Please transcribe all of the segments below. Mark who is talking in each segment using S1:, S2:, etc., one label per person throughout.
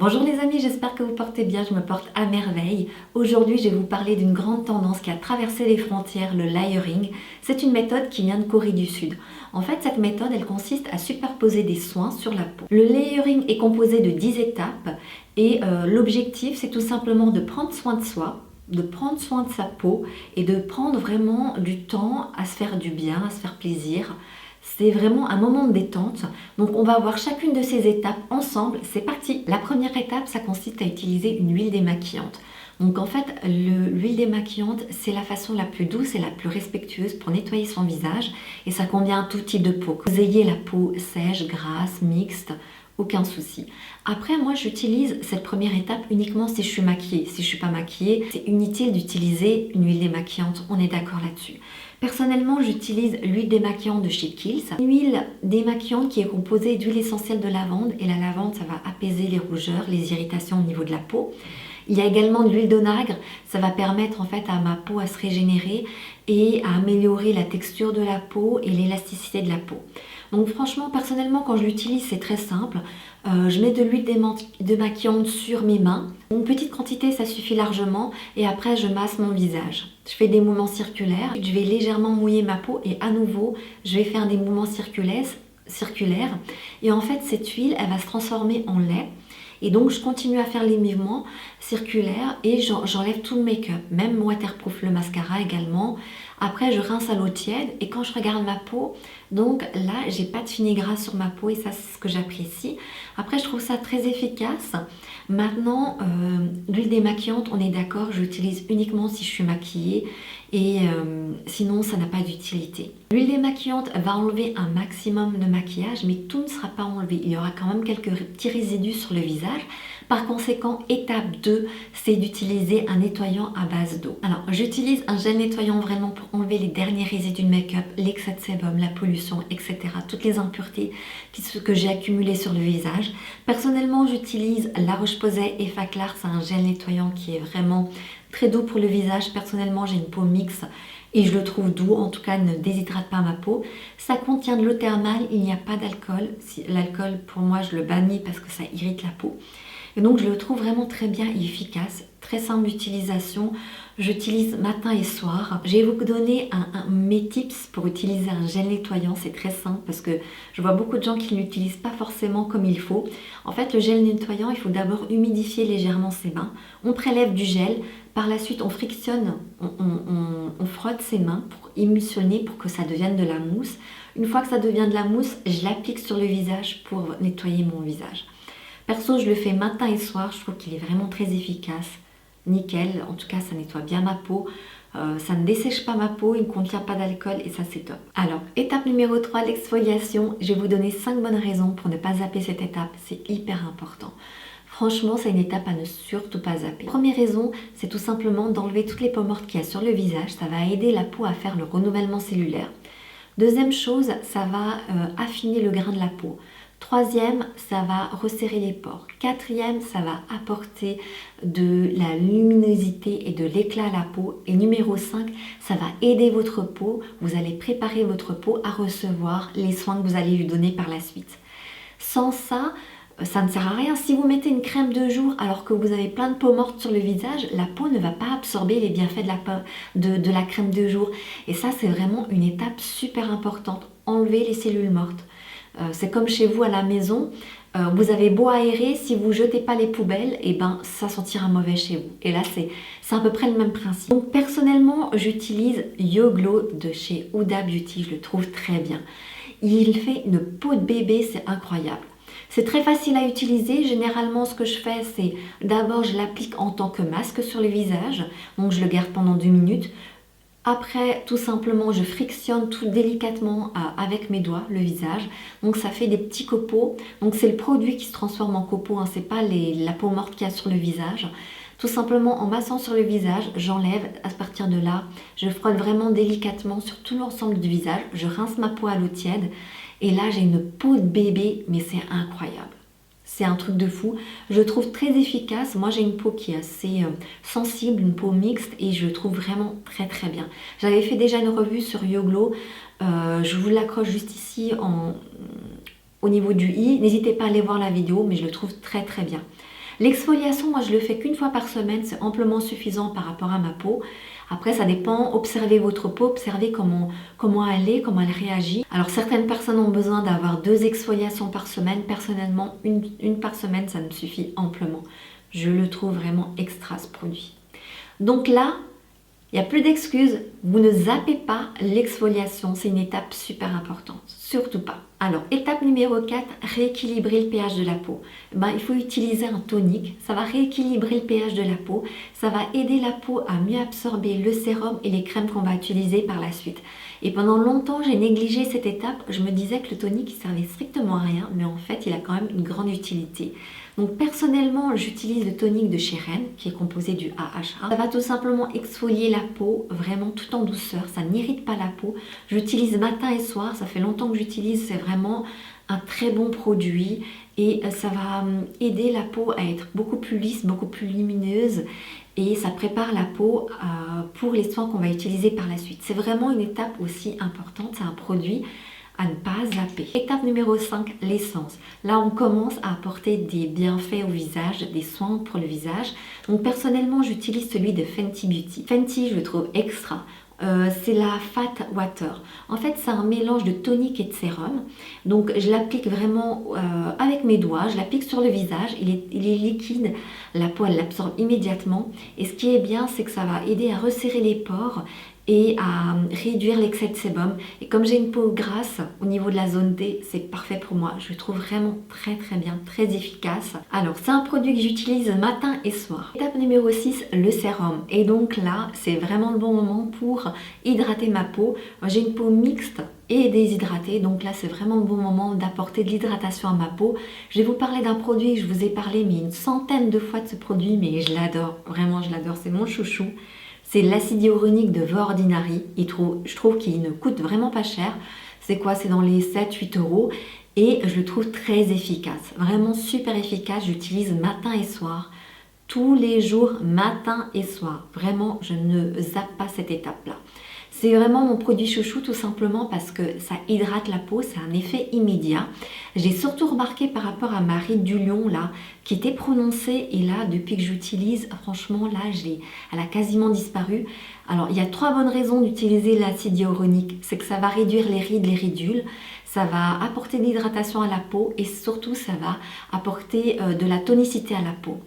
S1: Bonjour les amis, j'espère que vous portez bien, je me porte à merveille. Aujourd'hui, je vais vous parler d'une grande tendance qui a traversé les frontières, le layering. C'est une méthode qui vient de Corée du Sud. En fait, cette méthode, elle consiste à superposer des soins sur la peau. Le layering est composé de 10 étapes et l'objectif, c'est tout simplement de prendre soin de soi, de prendre soin de sa peau et de prendre vraiment du temps à se faire du bien, à se faire plaisir. C'est vraiment un moment de détente. Donc on va voir chacune de ces étapes ensemble. C'est parti! La première étape, ça consiste à utiliser une huile démaquillante. Donc en fait, l'huile démaquillante, c'est la façon la plus douce et la plus respectueuse pour nettoyer son visage. Et ça convient à tout type de peau. Que vous ayez la peau sèche, grasse, mixte, aucun souci. Après, moi, j'utilise cette première étape uniquement si je suis maquillée. Si je ne suis pas maquillée, c'est inutile d'utiliser une huile démaquillante. On est d'accord là-dessus. Personnellement, j'utilise l'huile démaquillante de chez Kiehl's. Une huile démaquillante qui est composée d'huile essentielle de lavande. Et la lavande, ça va apaiser les rougeurs, les irritations au niveau de la peau. Il y a également de l'huile d'onagre. Ça va permettre en fait à ma peau à se régénérer et à améliorer la texture de la peau et l'élasticité de la peau. Donc franchement, personnellement, quand je l'utilise, c'est très simple. Je mets de l'huile démaquillante sur mes mains. Une petite quantité, ça suffit largement. Et après, je masse mon visage. Je fais des mouvements circulaires. Je vais légèrement mouiller ma peau et à nouveau, je vais faire des mouvements circulaires. Et en fait, cette huile, elle va se transformer en lait. Et donc, je continue à faire les mouvements circulaires et j'enlève tout le make-up, même waterproof, le mascara également. Après, je rince à l'eau tiède et quand je regarde ma peau, donc là, j'ai pas de fini-gras sur ma peau et ça, c'est ce que j'apprécie. Après, je trouve ça très efficace. Maintenant, l'huile démaquillante, on est d'accord, je l'utilise uniquement si je suis maquillée et sinon, ça n'a pas d'utilité. L'huile démaquillante va enlever un maximum de maquillage, mais tout ne sera pas enlevé. Il y aura quand même quelques petits résidus sur le visage. Par conséquent, étape 2, c'est d'utiliser un nettoyant à base d'eau. Alors, j'utilise un gel nettoyant vraiment pour enlever les derniers résidus de make-up, l'excès de sébum, la pollution, etc. Toutes les impuretés que j'ai accumulées sur le visage. Personnellement, j'utilise La Roche-Posay Effaclar. C'est un gel nettoyant qui est vraiment très doux pour le visage. Personnellement, j'ai une peau mixte et je le trouve doux, en tout cas ne déshydrate pas ma peau. Ça contient de l'eau thermale, il n'y a pas d'alcool. L'alcool, pour moi, je le bannis parce que ça irrite la peau. Et donc je le trouve vraiment très bien et efficace, très simple d'utilisation. J'utilise matin et soir. Je vais vous donner mes tips pour utiliser un gel nettoyant. C'est très simple parce que je vois beaucoup de gens qui ne l'utilisent pas forcément comme il faut. En fait, le gel nettoyant, il faut d'abord humidifier légèrement ses mains. On prélève du gel. Par la suite, on frictionne, on frotte ses mains pour émulsionner, pour que ça devienne de la mousse. Une fois que ça devient de la mousse, je l'applique sur le visage pour nettoyer mon visage. Perso, je le fais matin et soir, je trouve qu'il est vraiment très efficace, nickel, en tout cas ça nettoie bien ma peau, ça ne dessèche pas ma peau, il ne contient pas d'alcool et ça c'est top. Alors, étape numéro 3, l'exfoliation, je vais vous donner 5 bonnes raisons pour ne pas zapper cette étape, c'est hyper important. Franchement, c'est une étape à ne surtout pas zapper. Première raison, c'est tout simplement d'enlever toutes les peaux mortes qu'il y a sur le visage, ça va aider la peau à faire le renouvellement cellulaire. Deuxième chose, ça va affiner le grain de la peau. Troisième, ça va resserrer les pores. Quatrième, ça va apporter de la luminosité et de l'éclat à la peau. Et numéro 5, ça va aider votre peau. Vous allez préparer votre peau à recevoir les soins que vous allez lui donner par la suite. Sans ça, ça ne sert à rien. Si vous mettez une crème de jour alors que vous avez plein de peau morte sur le visage, la peau ne va pas absorber les bienfaits de la crème de jour. Et ça, c'est vraiment une étape super importante. Enlever les cellules mortes. C'est comme chez vous à la maison, vous avez beau aérer, si vous ne jetez pas les poubelles, et ben ça sentira mauvais chez vous. Et là, c'est à peu près le même principe. Donc personnellement, j'utilise Yo Glow de chez Huda Beauty, je le trouve très bien. Il fait une peau de bébé, c'est incroyable. C'est très facile à utiliser. Généralement, ce que je fais, c'est d'abord, je l'applique en tant que masque sur le visage. Donc, je le garde pendant 2 minutes. Après, tout simplement, je frictionne tout délicatement avec mes doigts le visage. Donc, ça fait des petits copeaux. Donc, c'est le produit qui se transforme en copeaux. Hein. Ce n'est pas la peau morte qu'il y a sur le visage. Tout simplement, en massant sur le visage, j'enlève. À partir de là, je frotte vraiment délicatement sur tout l'ensemble du visage. Je rince ma peau à l'eau tiède. Et là, j'ai une peau de bébé, mais c'est incroyable. C'est un truc de fou. Je le trouve très efficace. Moi, j'ai une peau qui est assez sensible, une peau mixte et je le trouve vraiment très très bien. J'avais fait déjà une revue sur Yo Glow. Je vous l'accroche juste ici au niveau du i. N'hésitez pas à aller voir la vidéo, mais je le trouve très très bien. L'exfoliation, moi je le fais qu'une fois par semaine, c'est amplement suffisant par rapport à ma peau. Après, ça dépend, observez votre peau, observez comment elle est, comment elle réagit. Alors, certaines personnes ont besoin d'avoir 2 exfoliations par semaine. Personnellement, une par semaine, ça me suffit amplement. Je le trouve vraiment extra ce produit. Donc là, il n'y a plus d'excuses, vous ne zappez pas l'exfoliation, c'est une étape super importante, surtout pas. Alors, étape numéro 4, rééquilibrer le pH de la peau. Il faut utiliser un tonique, ça va rééquilibrer le pH de la peau, ça va aider la peau à mieux absorber le sérum et les crèmes qu'on va utiliser par la suite. Et pendant longtemps, j'ai négligé cette étape, je me disais que le tonique il servait strictement à rien, mais en fait, il a quand même une grande utilité. Donc personnellement, j'utilise le tonique de chez Ren, qui est composé du AHA. Ça va tout simplement exfolier la peau, vraiment tout en douceur, ça n'irrite pas la peau. J'utilise matin et soir, ça fait longtemps que j'utilise, c'est vraiment un très bon produit et ça va aider la peau à être beaucoup plus lisse, beaucoup plus lumineuse et ça prépare la peau pour les soins qu'on va utiliser par la suite. C'est vraiment une étape aussi importante, c'est un produit à ne pas zapper. Étape numéro 5, l'essence. Là, on commence à apporter des bienfaits au visage, des soins pour le visage. Donc, personnellement, j'utilise celui de Fenty Beauty. Fenty, je le trouve extra. C'est la Fat Water. En fait, c'est un mélange de tonique et de sérum. Donc, je l'applique vraiment avec mes doigts. Je l'applique sur le visage. Il est liquide. La peau, elle l'absorbe immédiatement. Et ce qui est bien, c'est que ça va aider à resserrer les pores et à réduire l'excès de sébum. Et comme j'ai une peau grasse au niveau de la zone D, c'est parfait pour moi. Je le trouve vraiment très bien, très efficace. Alors, c'est un produit que j'utilise matin et soir. Étape numéro 6, le sérum. Et donc là, c'est vraiment le bon moment pour hydrater ma peau. J'ai une peau mixte et déshydratée, donc là c'est vraiment le bon moment d'apporter de l'hydratation à ma peau. Je vais vous parler d'un produit, je vous ai parlé mais une centaine de fois de ce produit, mais je l'adore, vraiment je l'adore, c'est mon chouchou. C'est l'acide hyaluronique de The Ordinary. Je trouve qu'il ne coûte vraiment pas cher. C'est quoi? C'est dans les 7-8 euros. Et je le trouve très efficace. Vraiment super efficace. J'utilise matin et soir. Tous les jours, matin et soir. Vraiment, je ne zappe pas cette étape-là. C'est vraiment mon produit chouchou tout simplement parce que ça hydrate la peau, c'est un effet immédiat. J'ai surtout remarqué par rapport à ma ride du lion là, qui était prononcée et là depuis que j'utilise, franchement là, elle a quasiment disparu. Alors il y a 3 bonnes raisons d'utiliser l'acide hyaluronique, c'est que ça va réduire les rides, les ridules, ça va apporter de l'hydratation à la peau et surtout ça va apporter de la tonicité à la peau.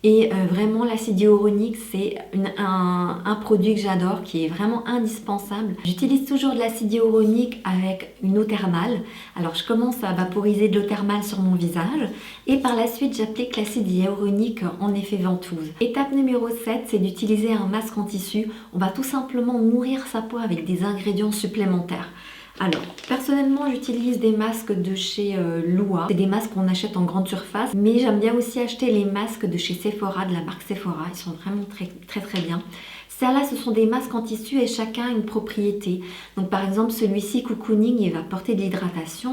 S1: Et vraiment l'acide hyaluronique c'est un produit que j'adore, qui est vraiment indispensable. J'utilise toujours de l'acide hyaluronique avec une eau thermale. Alors je commence à vaporiser de l'eau thermale sur mon visage et par la suite j'applique l'acide hyaluronique en effet ventouse. Étape numéro 7, c'est d'utiliser un masque en tissu. On va tout simplement nourrir sa peau avec des ingrédients supplémentaires. Alors, personnellement, j'utilise des masques de chez Lua. C'est des masques qu'on achète en grande surface, mais j'aime bien aussi acheter les masques de chez Sephora, de la marque Sephora. Ils sont vraiment très bien. Celles-là, ce sont des masques en tissu et chacun a une propriété. Donc, par exemple, celui-ci, Cocooning, il va apporter de l'hydratation.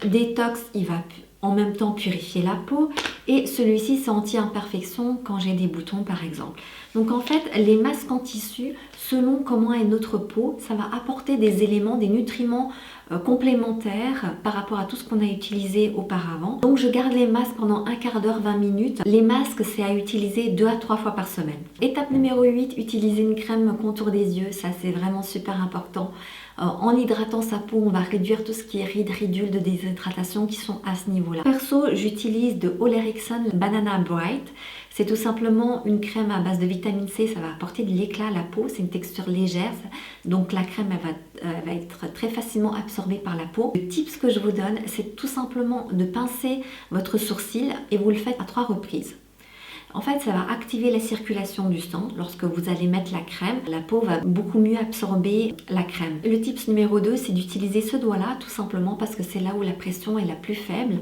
S1: Détox, il va en même temps purifier la peau. Et celui-ci, c'est anti-imperfection quand j'ai des boutons, par exemple. Donc en fait, les masques en tissu, selon comment est notre peau, ça va apporter des éléments, des nutriments complémentaires par rapport à tout ce qu'on a utilisé auparavant. Donc je garde les masques pendant un quart d'heure, 20 minutes. Les masques, c'est à utiliser 2 à 3 fois par semaine. Étape numéro 8, utiliser une crème contour des yeux. Ça, c'est vraiment super important. En hydratant sa peau, on va réduire tout ce qui est rides, ridules de déshydratation qui sont à ce niveau-là. Perso, j'utilise de Ole Henriksen Banana Bright. C'est tout simplement une crème à base de vitamine C, ça va apporter de l'éclat à la peau, c'est une texture légère, donc la crème elle va être très facilement absorbée par la peau. Le tips que je vous donne, c'est tout simplement de pincer votre sourcil et vous le faites à 3 reprises. En fait, ça va activer la circulation du sang. Lorsque vous allez mettre la crème, la peau va beaucoup mieux absorber la crème. Le tips numéro 2, c'est d'utiliser ce doigt-là, tout simplement parce que c'est là où la pression est la plus faible.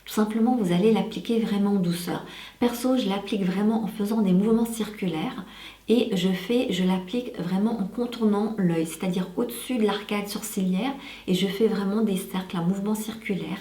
S1: Tout simplement, vous allez l'appliquer vraiment en douceur. Perso, je l'applique vraiment en faisant des mouvements circulaires et je l'applique vraiment en contournant l'œil, c'est-à-dire au-dessus de l'arcade sourcilière et je fais vraiment des cercles, un mouvement circulaire.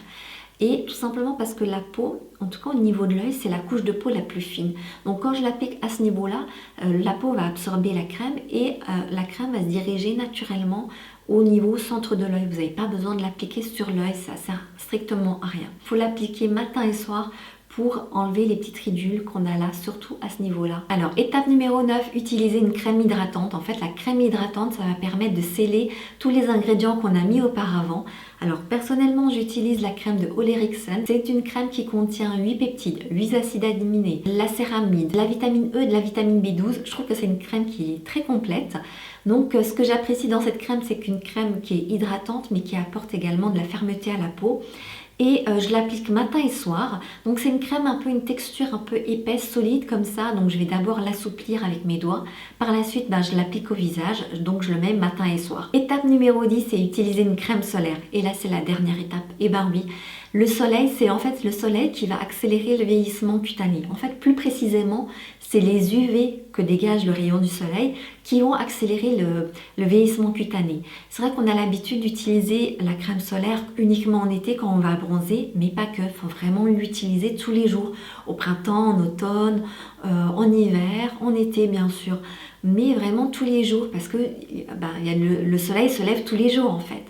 S1: Et tout simplement parce que la peau, en tout cas au niveau de l'œil, c'est la couche de peau la plus fine. Donc quand je l'applique à ce niveau-là, la peau va absorber la crème et la crème va se diriger naturellement au niveau centre de l'œil. Vous n'avez pas besoin de l'appliquer sur l'œil, ça sert strictement à rien. Il faut l'appliquer matin et soir pour enlever les petites ridules qu'on a là, surtout à ce niveau-là. Alors, étape numéro 9, utiliser une crème hydratante. En fait, la crème hydratante, ça va permettre de sceller tous les ingrédients qu'on a mis auparavant. Alors, personnellement, j'utilise la crème de Ole Henriksen. C'est une crème qui contient 8 peptides, 8 acides aminés, la céramide, la vitamine E, de la vitamine B12. Je trouve que c'est une crème qui est très complète. Donc, ce que j'apprécie dans cette crème, c'est qu'une crème qui est hydratante, mais qui apporte également de la fermeté à la peau. Et je l'applique matin et soir. Donc c'est une crème un peu, une texture un peu épaisse, solide comme ça. Donc je vais d'abord l'assouplir avec mes doigts. Par la suite, je l'aplique au visage. Donc je le mets matin et soir. Étape numéro 10, c'est utiliser une crème solaire. Et là, c'est la dernière étape. Et ben oui, le soleil, c'est en fait le soleil qui va accélérer le vieillissement cutané. En fait, plus précisément, c'est les UV que dégage le rayon du soleil qui vont accélérer le vieillissement cutané. C'est vrai qu'on a l'habitude d'utiliser la crème solaire uniquement en été quand on va bronzer, mais pas que. Il faut vraiment l'utiliser tous les jours, au printemps, en automne, en hiver, en été bien sûr, mais vraiment tous les jours parce que le soleil se lève tous les jours en fait.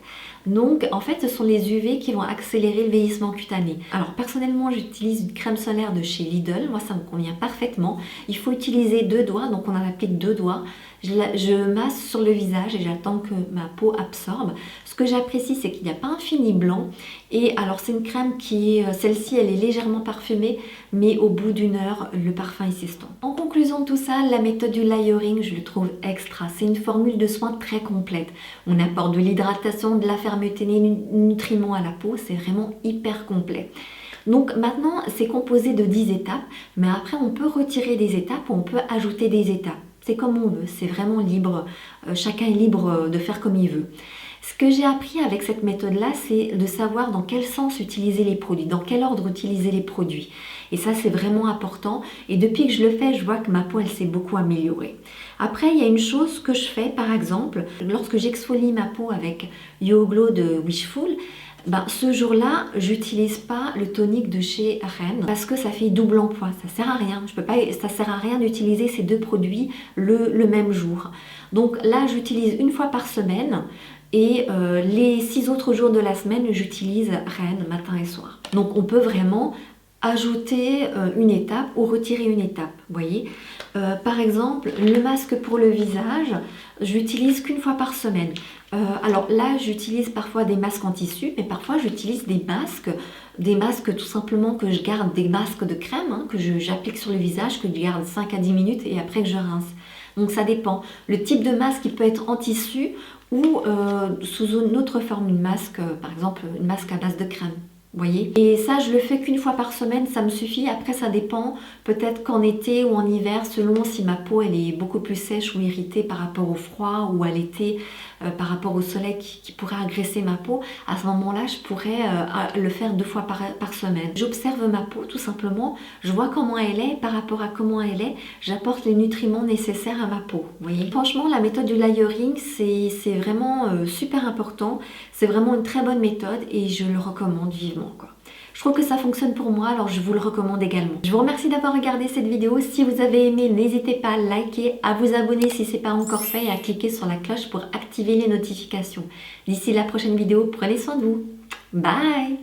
S1: Donc, en fait, ce sont les UV qui vont accélérer le vieillissement cutané. Alors, personnellement, j'utilise une crème solaire de chez Lidl. Moi, ça me convient parfaitement. Il faut utiliser 2 doigts, donc on en applique 2 doigts. Je masse sur le visage et j'attends que ma peau absorbe. Ce que j'apprécie, c'est qu'il n'y a pas un fini blanc. Et alors, c'est une crème qui est, celle-ci, elle est légèrement parfumée, mais au bout d'1 heure, le parfum il s'estompe. En conclusion de tout ça, la méthode du layering, je le trouve extra. C'est une formule de soins très complète. On apporte de l'hydratation, de la fermeté, des nutriments à la peau. C'est vraiment hyper complet. Donc maintenant, c'est composé de 10 étapes, mais après, on peut retirer des étapes ou on peut ajouter des étapes. C'est comme on veut, c'est vraiment libre. Chacun est libre de faire comme il veut. Ce que j'ai appris avec cette méthode-là, c'est de savoir dans quel sens utiliser les produits, dans quel ordre utiliser les produits. Et ça, c'est vraiment important. Et depuis que je le fais, je vois que ma peau, elle s'est beaucoup améliorée. Après, il y a une chose que je fais, par exemple, lorsque j'exfolie ma peau avec Yo Glow de Wishful, ce jour-là, j'utilise pas le tonique de chez Rennes parce que ça fait double emploi. Ça sert à rien. Ça sert à rien d'utiliser ces 2 produits le même jour. Donc là, j'utilise 1 fois par semaine. Et les 6 autres jours de la semaine, j'utilise Rennes matin et soir. Donc on peut vraiment ajouter une étape ou retirer une étape, vous voyez. Par exemple, le masque pour le visage, j'utilise qu'1 fois par semaine. Alors là, j'utilise parfois des masques en tissu, mais parfois j'utilise des masques tout simplement que je garde, des masques de crème que j'applique sur le visage, que je garde 5 à 10 minutes et après que je rince. Donc ça dépend. Le type de masque, il peut être en tissu ou sous une autre forme, une masque, par exemple une masque à base de crème. Vous voyez? Et ça, je le fais qu'1 fois par semaine, ça me suffit. Après, ça dépend peut-être qu'en été ou en hiver, selon si ma peau elle est beaucoup plus sèche ou irritée par rapport au froid ou à l'été, par rapport au soleil qui pourrait agresser ma peau. À ce moment-là, je pourrais le faire 2 fois par semaine. J'observe ma peau tout simplement, je vois comment elle est, par rapport à comment elle est, j'apporte les nutriments nécessaires à ma peau. Vous voyez? Franchement, la méthode du layering, c'est vraiment super important. C'est vraiment une très bonne méthode et je le recommande vivement, quoi. Je trouve que ça fonctionne pour moi, alors je vous le recommande également. Je vous remercie d'avoir regardé cette vidéo. Si vous avez aimé, n'hésitez pas à liker, à vous abonner si ce n'est pas encore fait et à cliquer sur la cloche pour activer les notifications. D'ici la prochaine vidéo, prenez soin de vous. Bye!